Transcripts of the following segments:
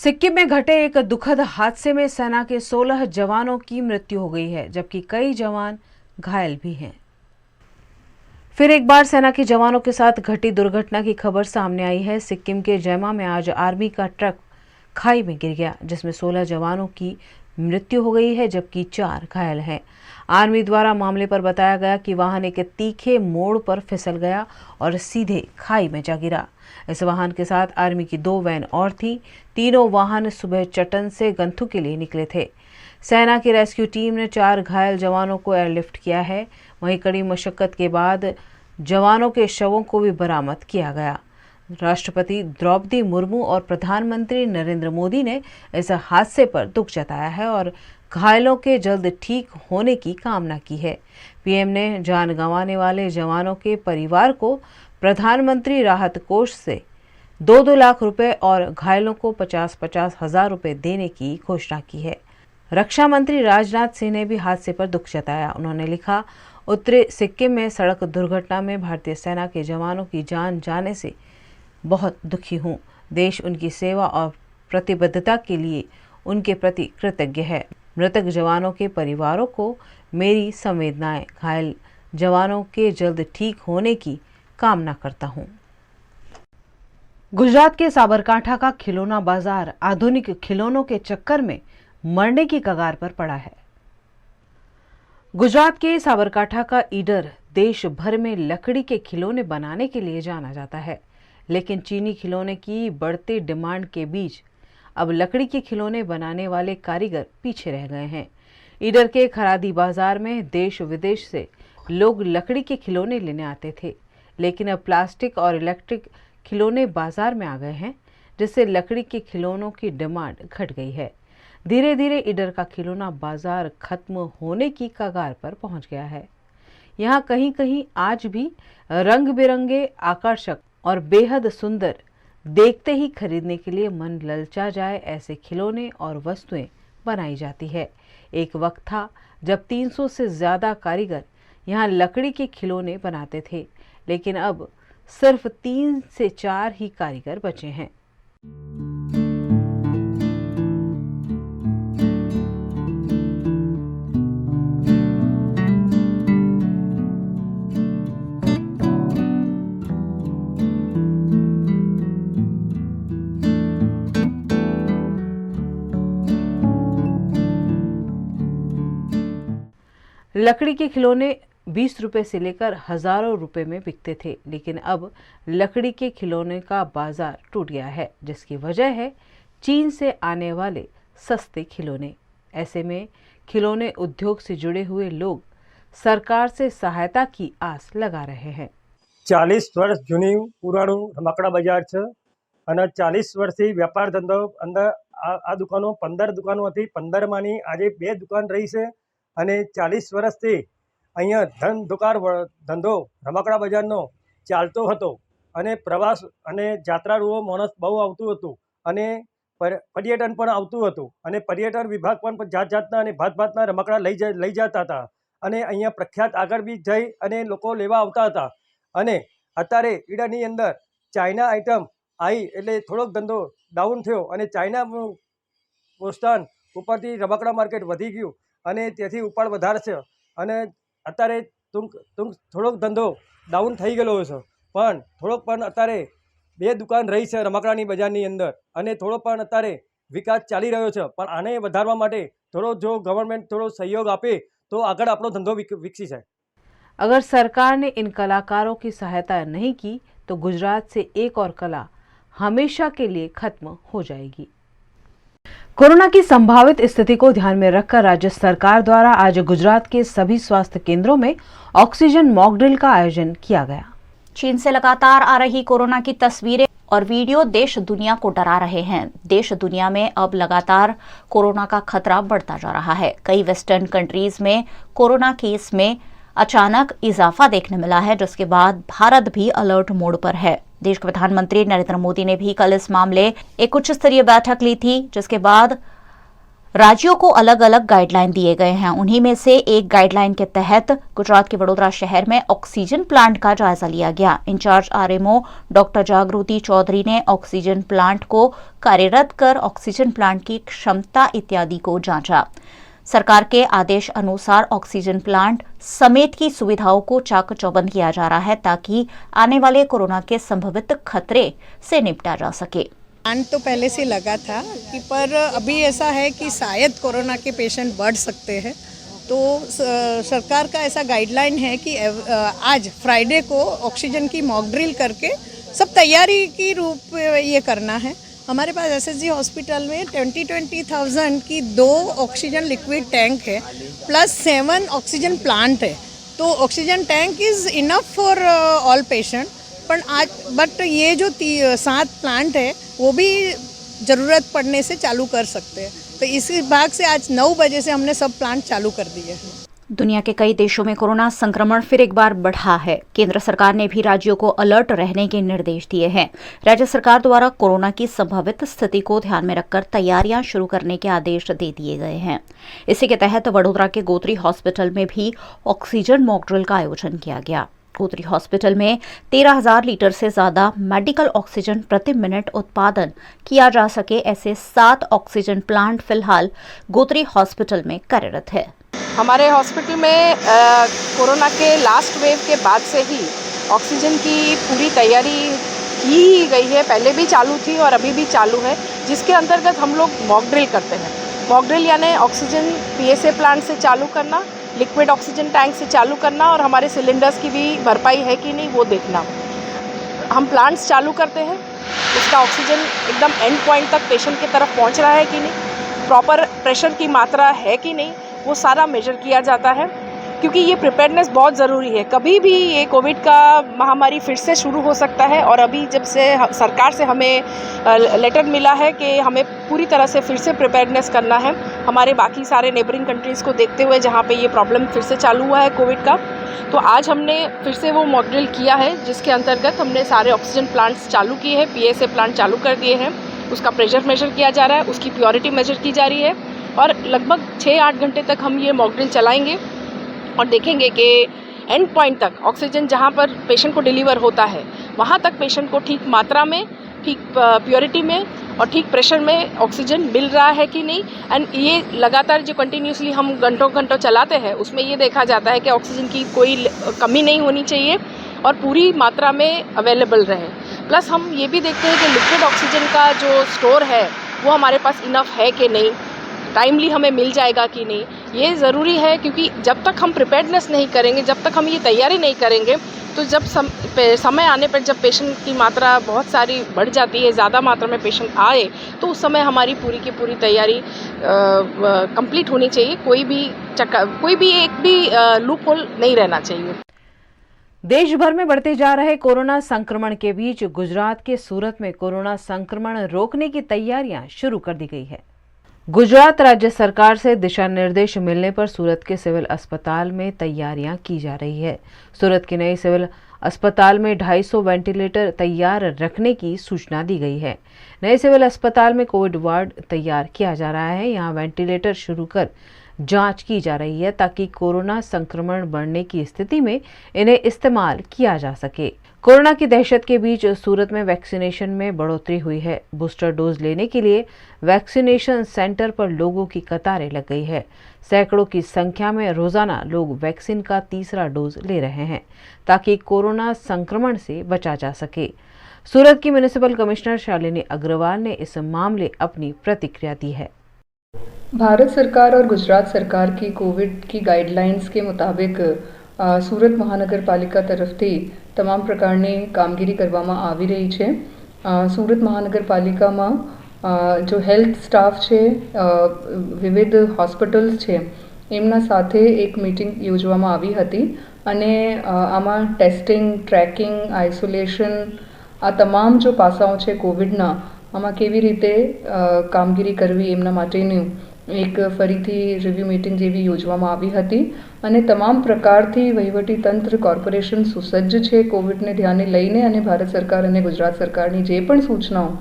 सिक्किम में घटे एक दुखद हादसे में सेना के 16 जवानों की मृत्यु हो गई है, जबकि कई जवान घायल भी हैं। फिर एक बार सेना के जवानों के साथ घटी दुर्घटना की खबर सामने आई है। सिक्किम के जैमा में आज आर्मी का ट्रक खाई में गिर गया, जिसमें 16 जवानों की मृत्यु हो गई है, जबकि 4 घायल हैं। आर्मी द्वारा मामले पर बताया गया कि वाहन एक तीखे मोड़ पर फिसल गया और सीधे खाई में जा गिरा। इस वाहन के साथ आर्मी की 2 वैन और थी। तीनों वाहन सुबह चटन से गंथु के लिए निकले थे। सेना की रेस्क्यू टीम ने 4 घायल जवानों को एयरलिफ्ट किया है। वहीं कड़ी मशक्कत के बाद जवानों के शवों को भी बरामद किया गया। राष्ट्रपति द्रौपदी मुर्मू और प्रधानमंत्री नरेंद्र मोदी ने इस हादसे पर दुख जताया है और घायलों के जल्द ठीक होने की कामना की है। पीएम ने जान गंवाने वाले जवानों के परिवार को प्रधानमंत्री राहत कोष से 2-2 लाख रुपए और घायलों को 50-50 हजार रुपए देने की घोषणा की है। रक्षा मंत्री राजनाथ सिंह ने भी हादसे पर दुख जताया। उन्होंने लिखा, उत्तरी सिक्किम में सड़क दुर्घटना में भारतीय सेना के जवानों की जान जाने से बहुत दुखी हूँ। देश उनकी सेवा और प्रतिबद्धता के लिए उनके प्रति कृतज्ञ है। मृतक जवानों के परिवारों को मेरी संवेदनाएं। घायल जवानों के जल्द ठीक होने की कामना करता हूँ। गुजरात के साबरकांठा का खिलौना बाजार आधुनिक खिलौनों के चक्कर में मरने की कगार पर पड़ा है। गुजरात के साबरकांठा का ईडर देश भर में लकड़ी के खिलौने बनाने के लिए जाना जाता है, लेकिन चीनी खिलौने की बढ़ती डिमांड के बीच अब लकड़ी के खिलौने बनाने वाले कारीगर पीछे रह गए हैं। ईडर के खरादी बाजार में देश विदेश से लोग लकड़ी के खिलौने लेने आते थे, लेकिन अब प्लास्टिक और इलेक्ट्रिक खिलौने बाजार में आ गए हैं, जिससे लकड़ी के खिलौनों की डिमांड घट गई है। धीरे धीरे ईडर का खिलौना बाजार खत्म होने की कगार पर पहुंच गया है। यहाँ कहीं कहीं आज भी रंग बिरंगे, आकर्षक और बेहद सुंदर, देखते ही खरीदने के लिए मन ललचा जाए ऐसे खिलौने और वस्तुएं बनाई जाती है। एक वक्त था जब 300 से ज्यादा कारीगर यहाँ लकड़ी के खिलौने बनाते थे, लेकिन अब सिर्फ 3 से 4 ही कारीगर बचे हैं। लकड़ी के खिलौने 20 रुपए से लेकर हजारों रुपए में बिकते थे, लेकिन अब लकड़ी के खिलौने का बाजार टूट गया है, जिसकी वजह है चीन से आने वाले सस्ते खिलौने। ऐसे में खिलौने उद्योग से जुड़े हुए लोग सरकार से सहायता की आस लगा रहे हैं। 40 वर्ष जूनी पुराणु रमकड़ा बजार है અને 40 વર્ષથી વ્યાપાર ધંધો અંદર આ દુકાનો 15 દુકાનો હતી। 15 માની આજે 2 દુકાન રહી છે અને 40 વર્ષથી અહીંયા ધંધો રમકડા બજારનો ચાલતો હતો અને પ્રવાસ અને જાત્રાળુઓ માણસ બહુ આવતું હતું અને પર્યટન પણ આવતું હતું અને પર્યટન વિભાગ પણ જાત જાતના અને ભાત ભાતના રમકડા લઈ જતા હતા અને અહીંયા પ્રખ્યાત આગળ બી જઈ અને લોકો લેવા આવતા હતા અને અત્યારે ઈડાની અંદર ચાઇના આઈટમ आई એટલે થોડોક ધંધો ડાઉન થયો અને ચાઇના પ્રોત્સાહન ઉપરથી રમકડા માર્કેટ વધી ગયું અને તેથી ઉપાડ વધારે છે અને અત્યારે થોડોક ધંધો ડાઉન થઈ ગયેલો છે, પણ થોડોક પણ અત્યારે 2 દુકાન રહી છે રમકડાની બજારની અંદર અને થોડો પણ અત્યારે વિકાસ ચાલી રહ્યો છે। પણ આને વધારવા માટે થોડો જો ગવર્મેન્ટ થોડો સહયોગ આપે તો આગળ આપણો ધંધો વિકસી જાય। अगर सरकार ने इन कलाकारों की सहायता नहीं की तो गुजरात से एक और कला हमेशा के लिए खत्म हो जाएगी। कोरोना की संभावित स्थिति को ध्यान में रखकर राज्य सरकार द्वारा आज गुजरात के सभी स्वास्थ्य केंद्रों में ऑक्सीजन मॉक ड्रिल का आयोजन किया गया। चीन से लगातार आ रही कोरोना की तस्वीरें और वीडियो देश दुनिया को डरा रहे हैं। देश दुनिया में अब लगातार कोरोना का खतरा बढ़ता जा रहा है। कई वेस्टर्न कंट्रीज में कोरोना केस में अचानक इजाफा देखने मिला है, जिसके बाद भारत भी अलर्ट मोड पर है। देश के प्रधानमंत्री नरेंद्र मोदी ने भी कल इस मामले एक उच्च स्तरीय बैठक ली थी, जिसके बाद राज्यों को अलग अलग गाइडलाइन दिए गए हैं। उन्हीं में से एक गाइडलाइन के तहत गुजरात के वडोदरा शहर में ऑक्सीजन प्लांट का जायजा लिया गया। इंचार्ज आरएमओ डॉक्टर जागृति चौधरी ने ऑक्सीजन प्लांट को कार्यरत कर ऑक्सीजन प्लांट की क्षमता इत्यादि को जांचा। सरकार के आदेश अनुसार ऑक्सीजन प्लांट समेत की सुविधाओं को चाक चौबंद किया जा रहा है ताकि आने वाले कोरोना के संभावित खतरे से निपटा जा सके। प्लान तो पहले से लगा था कि पर अभी ऐसा है कि शायद कोरोना के पेशेंट बढ़ सकते हैं, तो सरकार का ऐसा गाइडलाइन है कि आज फ्राइडे को ऑक्सीजन की मॉक ड्रिल करके सब तैयारी की रूप ये करना है। हमारे पास एसएसजी हॉस्पिटल में 20,000 की 2 ऑक्सीजन लिक्विड टैंक है प्लस 7 ऑक्सीजन प्लांट है, तो oxygen tank is enough for all patient. पर आज बट ये जो 7 प्लांट है वो भी ज़रूरत पड़ने से चालू कर सकते हैं, तो इसी भाग से आज 9 बजे से हमने सब प्लांट चालू कर दिए हैं। दुनिया के कई देशों में कोरोना संक्रमण फिर एक बार बढ़ा है। केंद्र सरकार ने भी राज्यों को अलर्ट रहने के निर्देश दिए हैं। राज्य सरकार द्वारा कोरोना की संभावित स्थिति को ध्यान में रखकर तैयारियां शुरू करने के आदेश दे दिए गए हैं। इसी के तहत वडोदरा के गोत्री हॉस्पिटल में भी ऑक्सीजन मॉक ड्रिल का आयोजन किया गया। गोत्री हॉस्पिटल में 13,000 लीटर से ज्यादा मेडिकल ऑक्सीजन प्रति मिनट उत्पादन किया जा सके ऐसे 7 ऑक्सीजन प्लांट फिलहाल गोत्री हॉस्पिटल में कार्यरत है। हमारे हॉस्पिटल में कोरोना के लास्ट वेव के बाद से ही ऑक्सीजन की पूरी तैयारी की ही गई है। पहले भी चालू थी और अभी भी चालू है, जिसके अंतर्गत हम लोग मॉक ड्रिल करते हैं। मॉक ड्रिल यानी ऑक्सीजन पीएसए प्लांट से चालू करना, लिक्विड ऑक्सीजन टैंक से चालू करना और हमारे सिलेंडर्स की भी भरपाई है कि नहीं वो देखना। हम प्लांट्स चालू करते हैं, उसका ऑक्सीजन एकदम एंड पॉइंट तक पेशेंट की तरफ पहुंच रहा है कि नहीं, प्रॉपर प्रेशर की मात्रा है कि नहीं, वो सारा मेजर किया जाता है, क्योंकि ये प्रिपेयर्डनेस बहुत ज़रूरी है। कभी भी ये कोविड का महामारी फिर से शुरू हो सकता है और अभी जब से सरकार से हमें लेटर मिला है कि हमें पूरी तरह से फिर से प्रिपेयर्डनेस करना है हमारे बाकी सारे नेबरिंग कंट्रीज़ को देखते हुए जहाँ पे ये प्रॉब्लम फिर से चालू हुआ है कोविड का, तो आज हमने फिर से वो मॉक ड्रिल किया है, जिसके अंतर्गत हमने सारे ऑक्सीजन प्लांट्स चालू किए हैं, पीएसए प्लांट चालू कर दिए हैं, उसका प्रेशर मेजर किया जा रहा है, उसकी प्योरिटी मेजर की जा रही है और लगभग 6-8 घंटे तक हम ये मॉक ड्रिल चलाएँगे और देखेंगे कि एंड पॉइंट तक ऑक्सीजन जहाँ पर पेशेंट को डिलीवर होता है वहाँ तक पेशेंट को ठीक मात्रा में, ठीक प्योरिटी में और ठीक प्रेशर में ऑक्सीजन मिल रहा है कि नहीं। एंड ये लगातार जो कंटिन्यूसली हम घंटों चलाते हैं उसमें ये देखा जाता है कि ऑक्सीजन की कोई कमी नहीं होनी चाहिए और पूरी मात्रा में अवेलेबल रहे। प्लस हम ये भी देखते हैं कि लिक्विड ऑक्सीजन का जो स्टोर है वो हमारे पास इनफ है कि नहीं, टाइमली हमें मिल जाएगा कि नहीं, ये ज़रूरी है, क्योंकि जब तक हम प्रिपेयर्डनेस नहीं करेंगे, जब तक हम ये तैयारी नहीं करेंगे, तो जब समय आने पर जब पेशेंट की मात्रा बहुत सारी बढ़ जाती है, ज़्यादा मात्रा में पेशेंट आए, तो उस समय हमारी पूरी की पूरी तैयारी कंप्लीट होनी चाहिए। कोई भी एक भी लूप होल नहीं रहना चाहिए। देश भर में बढ़ते जा रहे कोरोना संक्रमण के बीच गुजरात के सूरत में कोरोना संक्रमण रोकने की तैयारियां शुरू कर दी गई है। गुजरात राज्य सरकार से दिशा निर्देश मिलने पर सूरत के सिविल अस्पताल में तैयारियां की जा रही है। सूरत के नए सिविल अस्पताल में 250 वेंटिलेटर तैयार रखने की सूचना दी गई है। नए सिविल अस्पताल में कोविड वार्ड तैयार किया जा रहा है। यहां वेंटिलेटर शुरू कर जांच की जा रही है ताकि कोरोना संक्रमण बढ़ने की स्थिति में इन्हें इस्तेमाल किया जा सके। कोरोना की दहशत के बीच सूरत में वैक्सीनेशन में बढ़ोतरी हुई है। बूस्टर डोज लेने के लिए वैक्सीनेशन सेंटर पर लोगों की कतारें लग गई है। सैकड़ों की संख्या में रोजाना लोग वैक्सीन का तीसरा डोज ले रहे हैं ताकि कोरोना संक्रमण से बचा जा सके। सूरत की म्युनिसिपल कमिश्नर शालिनी अग्रवाल ने इस मामले अपनी प्रतिक्रिया दी है। ભારત સરકાર और गुजरात सरकार की कोविड की गाइडलाइंस के मुताबिक સુરત મહાનગરપાલિકા તરફથી તમામ પ્રકારની કામગીરી કરવામાં આવી રહી છે। સુરત મહાનગરપાલિકામાં जो हेल्थ स्टाफ છે, વિવિધ હોસ્પિટલ્સ છે, એમના સાથે એક મીટિંગ યોજવામાં આવી હતી અને આમાં ટેસ્ટિંગ, ટ્રેકિંગ, આઇસોલેશન આ તમામ जो પાસાઓ છે કોવિડના આમાં કેવી રીતે કામગીરી કરવી એમના માટેનું એક ફરીથી રિવ્યૂ મીટિંગ જેવી યોજવામાં આવી હતી અને તમામ પ્રકારથી વહીવટી તંત્ર કોર્પોરેશન સુસજ્જ છે કોવિડને ધ્યાને લઈને અને ભારત સરકાર અને ગુજરાત સરકારની જે પણ सूचनाओं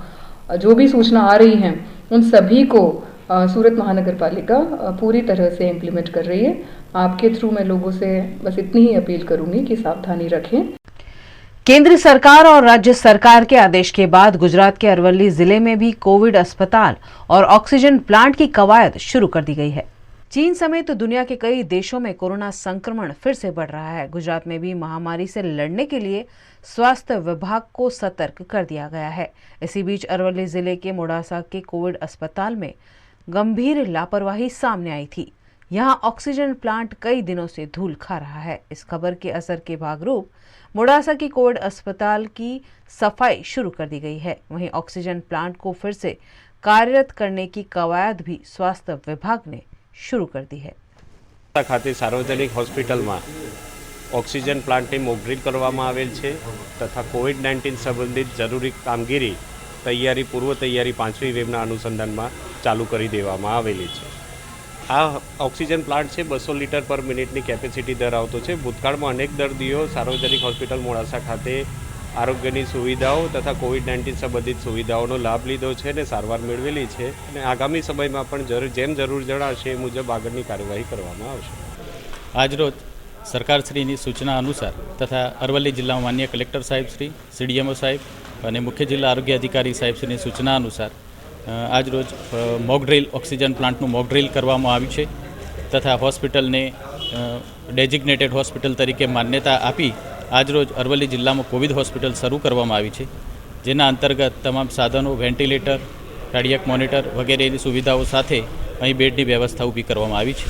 जो भी सूचना आ रही हैं उन सभी को सूरत महानगर पालिका पूरी तरह से इम्प्लीमेंट कर रही है। आपके थ्रू मैं लोगों से बस इतनी ही अपील करूंगी कि सावधानी रखें। केंद्र सरकार और राज्य सरकार के आदेश के बाद गुजरात के अरवल्ली जिले में भी कोविड अस्पताल और ऑक्सीजन प्लांट की कवायद शुरू कर दी गई है। चीन समेत दुनिया के कई देशों में कोरोना संक्रमण फिर से बढ़ रहा है। गुजरात में भी महामारी से लड़ने के लिए स्वास्थ्य विभाग को सतर्क कर दिया गया है। इसी बीच अरवल्ली जिले के मोडासा के कोविड अस्पताल में गंभीर लापरवाही सामने आई थी। यहां ऑक्सीजन प्लांट कई दिनों से धूल खा रहा है। इस खबर के असर के भागरूप मोडासा की कोविड अस्पताल की सफाई शुरू कर दी गई है। वहीं ऑक्सीजन प्लांट को फिर से कार्यरत करने की कवायद भी स्वास्थ्य विभाग ने शुरू कर दी है। खाते सार्वजनिक હોસ્પિટલમાં ઓક્સિજન પ્લાન્ટની મોકડ્રીલ કરવામાં આવેલ છે તથા કોવિડ-19 સંબંધિત જરૂરી કામગીરી પૂર્વ તૈયારી 5મી વેવના અનુસંધાનમાં ચાલુ કરી દેવામાં આવેલી છે। આ ઓક્સિજન પ્લાન્ટ છે 200 લિટર પર મિનિટની કેપેસિટી ધરાવતો છે। ભૂતકાળમાં અનેક દર્દીઓ સાર્વજનિક હોસ્પિટલ મોડાસા ખાતે આરોગ્યની સુવિધાઓ તથા કોવિડ-19 સંબંધિત સુવિધાઓનો લાભ લીધો છે અને સારવાર મેળવેલી છે અને આગામી સમયમાં પણ જેમ જરૂર જણાશે એ મુજબ આગળની કાર્યવાહી કરવામાં આવશે। આજરોજ સરકારશ્રીની સૂચના અનુસાર તથા અરવલ્લી જિલ્લામાં માન્ય કલેક્ટર સાહેબશ્રી, CDMO સાહેબ અને મુખ્ય જિલ્લા આરોગ્ય અધિકારી સાહેબશ્રીની સૂચના અનુસાર આજરોજ મોક ડ્રીલ ઓક્સિજન પ્લાન્ટનું મોક ડ્રીલ કરવામાં આવ્યું છે તથા હોસ્પિટલને ડેઝિગ્નેટેડ હોસ્પિટલ તરીકે માન્યતા આપી આજરોજ અરવલ્લી જિલ્લામાં કોવિડ હોસ્પિટલ શરૂ કરવામાં આવી છે, જેના અંતર્ગત તમામ સાધનો, વેન્ટિલેટર, કાર્ડિયાક મોનિટર વગેરેની સુવિધાઓ સાથે અહીં બેડની વ્યવસ્થા ઊભી કરવામાં આવી છે।